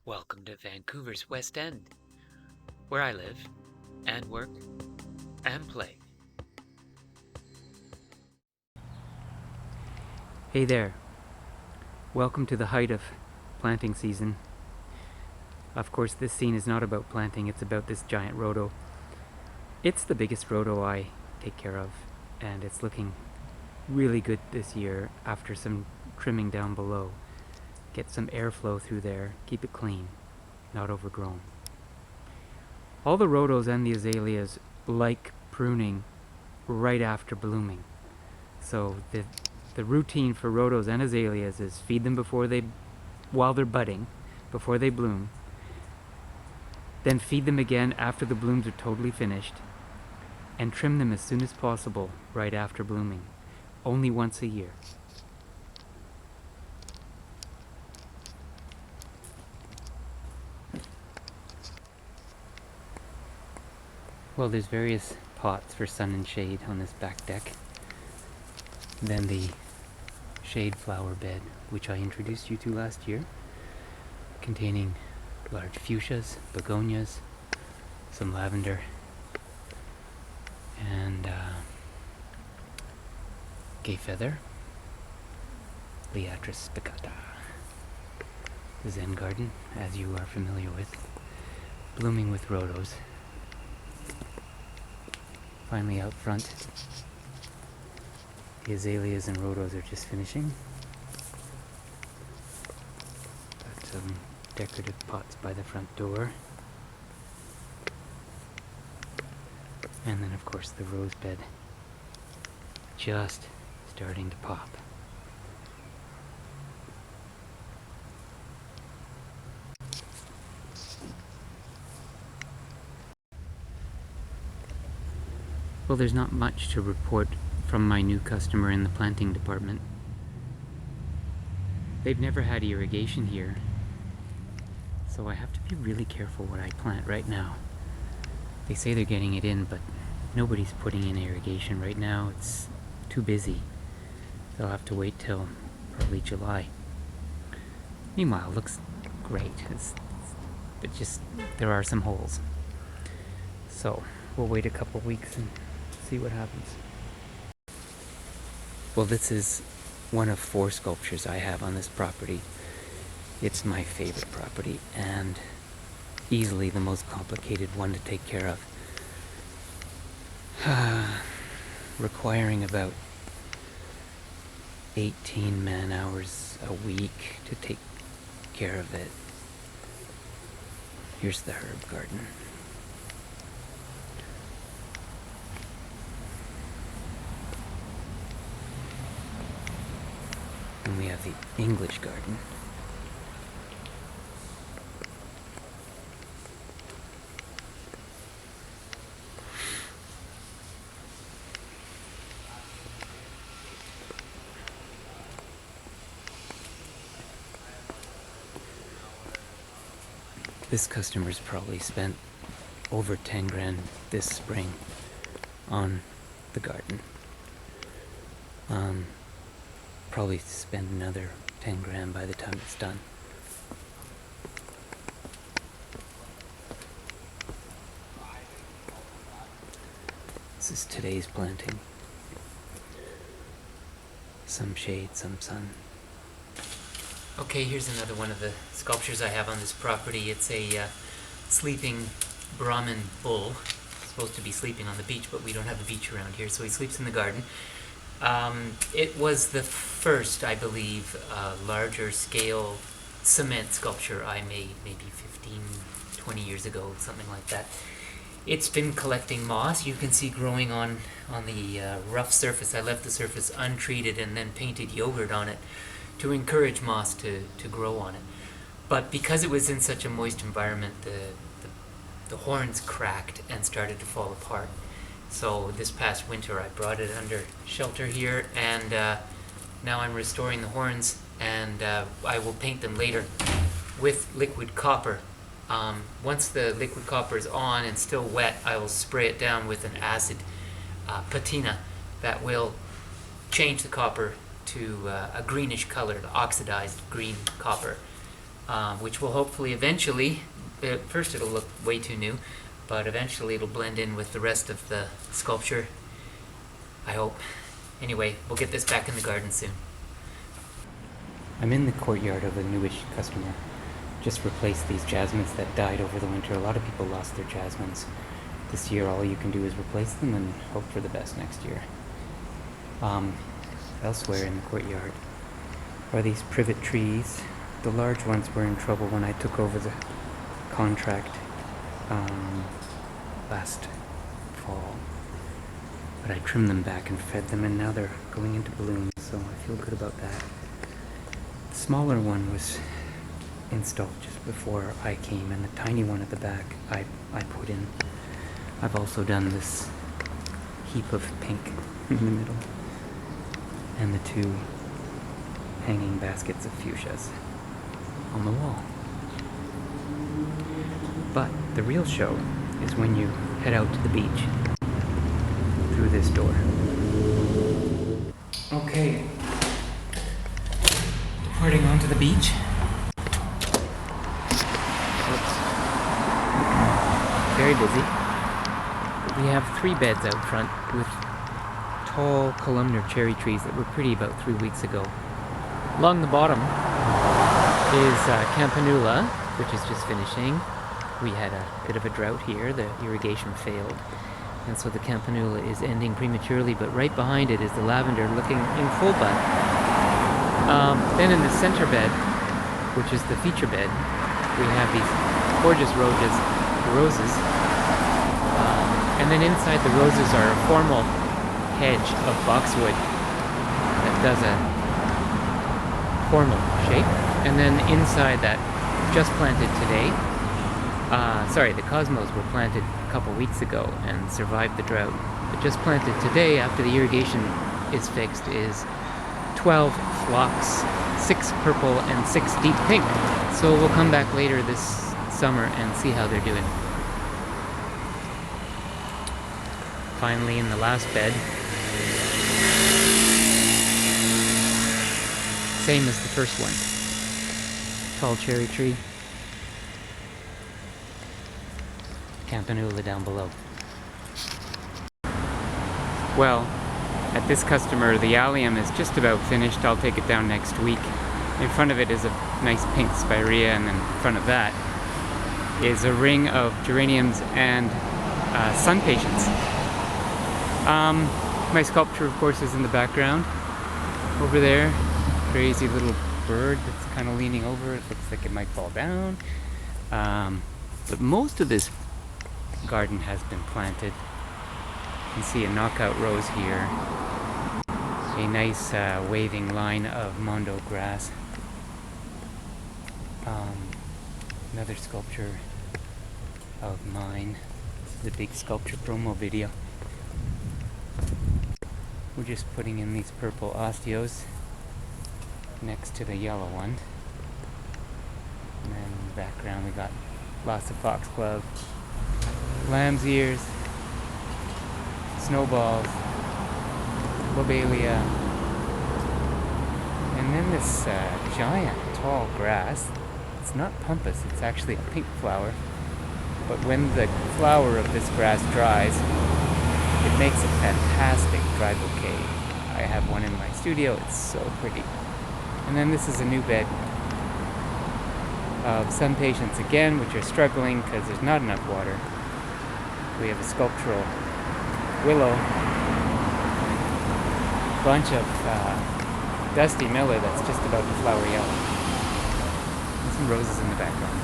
Welcome to Vancouver's West End, where I live and work and play. Hey there. Welcome to the height of planting season. Of course, this scene is not about planting, it's about this giant rhodo. It's the biggest rhodo I take care of, and it's looking really good this year after some trimming down below. Get some airflow through there, keep it clean, not overgrown. All the rhodos and the azaleas like pruning right after blooming. So the routine for rhodos and azaleas is feed them while they're budding, before they bloom. Then feed them again after the blooms are totally finished, and trim them as soon as possible right after blooming, only once a year. Well, there's various pots for sun and shade on this back deck. Then the shade flower bed, which I introduced you to last year, containing large fuchsias, begonias, some lavender, and gay feather, Liatris spicata. The Zen garden, as you are familiar with, blooming with rhodos. Finally out front, the azaleas and rhodos are just finishing. Got some decorative pots by the front door. And then of course the rose bed just starting to pop. Well, there's not much to report from my new customer in the planting department. They've never had irrigation here, so I have to be really careful what I plant right now. They say they're getting it in, but nobody's putting in irrigation right now. It's too busy. They'll have to wait till probably July. Meanwhile, it looks great. But just, there are some holes. So, we'll wait a couple weeks and see what happens. Well, this is one of 4 sculptures I have on this property. It's my favorite property and easily the most complicated one to take care of. Requiring about 18 man-hours a week to take care of it. Here's the herb garden. And we have the English garden. This customer's probably spent over 10 grand this spring on the garden. Probably spend another 10 grand by the time it's done. This is today's planting. Some shade, some sun. Okay, here's another one of the sculptures I have on this property. It's a sleeping Brahmin bull. He's supposed to be sleeping on the beach, but we don't have a beach around here, so he sleeps in the garden. It was the first, I believe, larger scale cement sculpture I made maybe 15, 20 years ago, something like that. It's been collecting moss. You can see growing on the rough surface. I left the surface untreated and then painted yogurt on it to encourage moss to grow on it. But because it was in such a moist environment, the horns cracked and started to fall apart. So this past winter I brought it under shelter here, and now I'm restoring the horns, and I will paint them later with liquid copper. Once the liquid copper is on and still wet, I will spray it down with an acid patina that will change the copper to a greenish colored, oxidized green copper. which will hopefully eventually, at first it'll look way too new, but eventually it'll blend in with the rest of the sculpture, I hope. Anyway, we'll get this back in the garden soon. I'm in the courtyard of a newish customer. Just replaced these jasmines that died over the winter. A lot of people lost their jasmines. This year all you can do is replace them and hope for the best next year. Elsewhere in the courtyard are these privet trees. The large ones were in trouble when I took over the contract last fall. But I trimmed them back and fed them, and now they're going into bloom, so I feel good about that. The smaller one was installed just before I came, and the tiny one at the back I put in. I've also done this heap of pink in the middle, and the two hanging baskets of fuchsias on the wall. But the real show is when you head out to the beach through this door. Okay, departing onto the beach. Oops. Very busy. We have 3 beds out front with tall columnar cherry trees that were pretty about 3 weeks ago. Along the bottom is campanula, which is just finishing. We had a bit of a drought here, the irrigation failed, and so the campanula is ending prematurely, but right behind it is the lavender looking in full bud. Then in the center bed, which is the feature bed, we have these gorgeous roses. And then inside the roses are a formal hedge of boxwood that does a formal shape. And then inside that, just planted today, the cosmos were planted a couple weeks ago and survived the drought. But just planted today, after the irrigation is fixed, is 12 phlox, 6 purple and 6 deep pink. So we'll come back later this summer and see how they're doing. Finally, in the last bed, same as the first one. Tall cherry tree. Campanula down below. Well, at this customer, the allium is just about finished. I'll take it down next week. In front of it is a nice pink spirea, and in front of that is a ring of geraniums and sun patience. My sculpture, of course, is in the background. Over there, crazy little bird that's kind of leaning over. It looks like it might fall down. But most of this garden has been planted. You can see a knockout rose here. A nice waving line of mondo grass. Another sculpture of mine. This is a big sculpture promo video. We're just putting in these purple osteos next to the yellow one. And then in the background we got lots of foxglove, lamb's ears, snowballs, lobelia, and then this giant tall grass. It's not pampas, it's actually a pink flower, but when the flower of this grass dries, it makes a fantastic dry bouquet. I have one in my studio, it's so pretty. And then this is a new bed of sun patience again, which are struggling because there's not enough water. We have a sculptural willow, bunch of dusty miller that's just about to flower yellow, and some roses in the background.